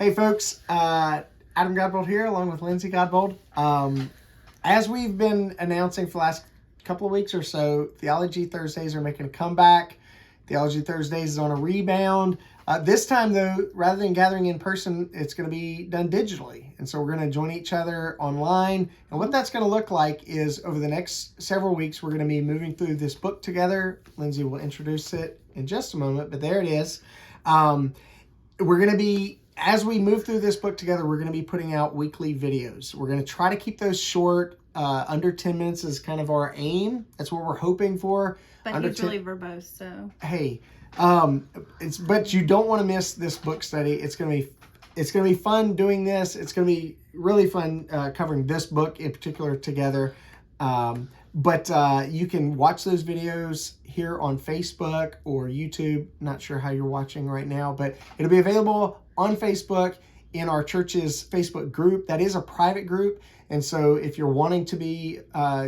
Hey folks, Adam Godbold here along with Lindsay Godbold. As we've been announcing for the last couple of weeks or so, Theology Thursdays are making a comeback. Theology Thursdays is on a rebound. This time though, rather than gathering in person, it's going to be done digitally. And so we're going to join each other online. And what that's going to look like is over the next several weeks, we're going to be moving through this book together. Lindsay will introduce it in just a moment, but there it is. We're going to be, as we move through this book together, we're going to be putting out weekly videos. We're going to try to keep those short. Under 10 minutes is kind of our aim. That's what we're hoping for. But he's really verbose, so. Hey, but you don't want to miss this book study. It's gonna be fun doing this. It's gonna be really fun covering this book in particular together. But you can watch those videos here on Facebook or YouTube. Not sure how you're watching right now, but it'll be available on Facebook in our church's Facebook group. That is a private group. And so if you're wanting to be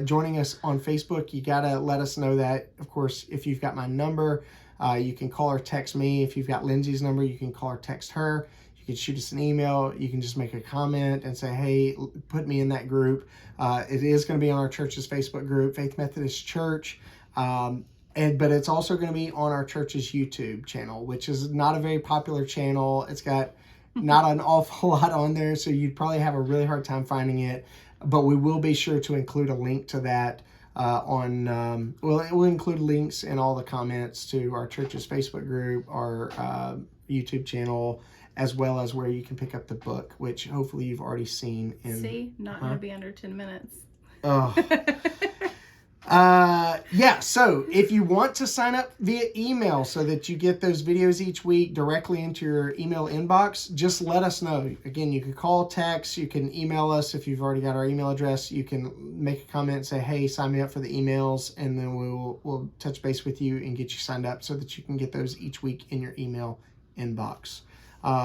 joining us on Facebook, you got to let us know that. Of course, if you've got my number, you can call or text me. If you've got Lindsay's number, you can call or text her. You can shoot us an email. You can just make a comment and say, hey, put me in that group. It is going to be on our church's Facebook group, Faith Methodist Church. But it's also going to be on our church's YouTube channel, which is not a very popular channel. It's got not an awful lot on there, so you'd probably have a really hard time finding it. But we will be sure to include a link to that we'll include links in all the comments to our church's Facebook group, our YouTube channel, as well as where you can pick up the book, which hopefully you've already seen. Not going to be under 10 minutes. Oh. So if you want to sign up via email so that you get those videos each week directly into your email inbox, just let us know. Again, you can call, text, you can email us if you've already got our email address. You can make a comment and say, hey, sign me up for the emails, and then we'll touch base with you and get you signed up so that you can get those each week in your email inbox.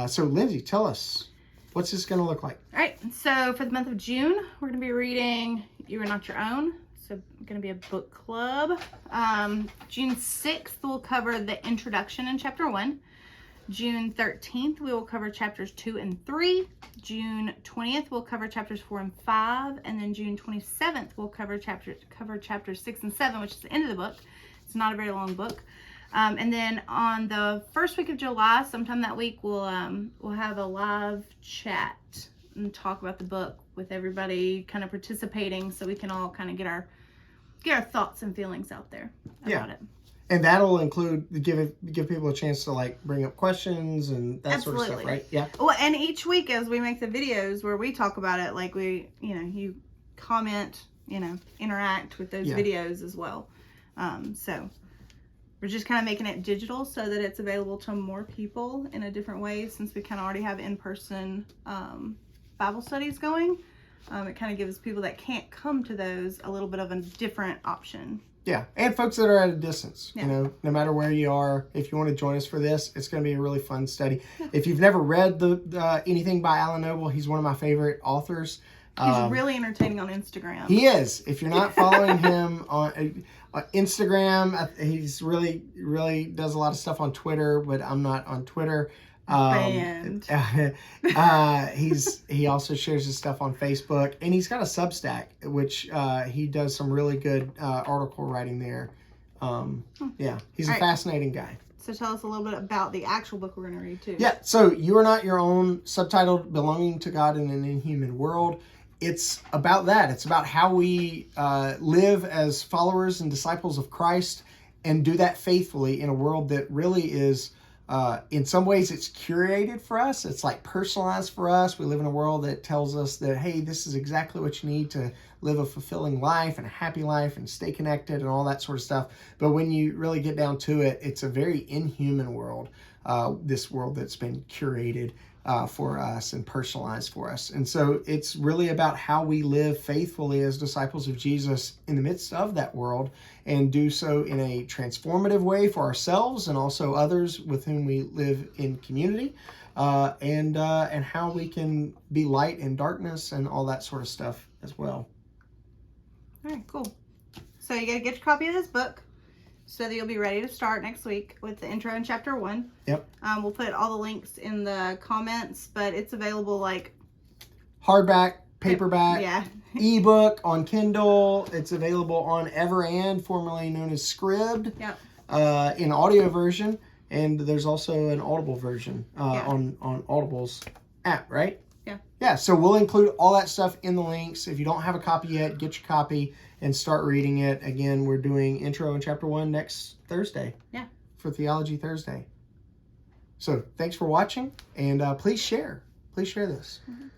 So Lindsay, tell us, what's this going to look like? All right, so for the month of June, we're going to be reading You Are Not Your Own. So going to be a book club. June 6th, we'll cover the introduction in chapter 1. June 13th, we will cover chapters 2 and 3. June 20th, we'll cover chapters 4 and 5. And then June 27th, we'll cover chapters 6 and 7, which is the end of the book. It's not a very long book. And then on the first week of July, sometime that week, we'll have a live chat and talk about the book with everybody kind of participating, so we can all kind of get our thoughts and feelings out there about it. And that'll include give people a chance to like bring up questions and that sort of stuff, right? Yeah. Well, and each week as we make the videos where we talk about it, like you comment, interact with those videos as well. So we're just kind of making it digital so that it's available to more people in a different way, since we kind of already have in-person Bible studies going. It kind of gives people that can't come to those a little bit of a different option. Yeah, and folks that are at a distance, no matter where you are, if you want to join us for this, it's going to be a really fun study. Yeah. If you've never read anything by Alan Noble, he's one of my favorite authors. He's really entertaining on Instagram. He is. If you're not following him on Instagram, he's really, really does a lot of stuff on Twitter, but I'm not on Twitter. Banned. He also shares his stuff on Facebook, and he's got a Substack, which he does some really good article writing there. He's a fascinating guy. So tell us a little bit about the actual book we're going to read too. Yeah, so You Are Not Your Own, subtitled Belonging to God in an Inhuman World. It's about that. It's about how we live as followers and disciples of Christ and do that faithfully in a world that really is, in some ways, it's curated for us. It's like personalized for us. We live in a world that tells us that, hey, this is exactly what you need to live a fulfilling life and a happy life and stay connected and all that sort of stuff. But when you really get down to it, it's a very inhuman world, this world that's been curated for us and personalized for us. And so it's really about how we live faithfully as disciples of Jesus in the midst of that world, and do so in a transformative way for ourselves and also others with whom we live in community, and how we can be light in darkness and all that sort of stuff as well. All right, cool. So you got to get your copy of this book. so that you'll be ready to start next week with the intro in chapter 1. Yep. We'll put all the links in the comments, but it's available like hardback, paperback, yeah, ebook on Kindle. It's available on Everand, formerly known as Scribd, yep. In audio version, and there's also an Audible version Yeah. on Audible's app, right? Yeah. Yeah, so we'll include all that stuff in the links. If you don't have a copy yet, get your copy and start reading it. Again, we're doing intro in chapter 1 next Thursday. Yeah. For Theology Thursday. So thanks for watching, and please share. Please share this. Mm-hmm.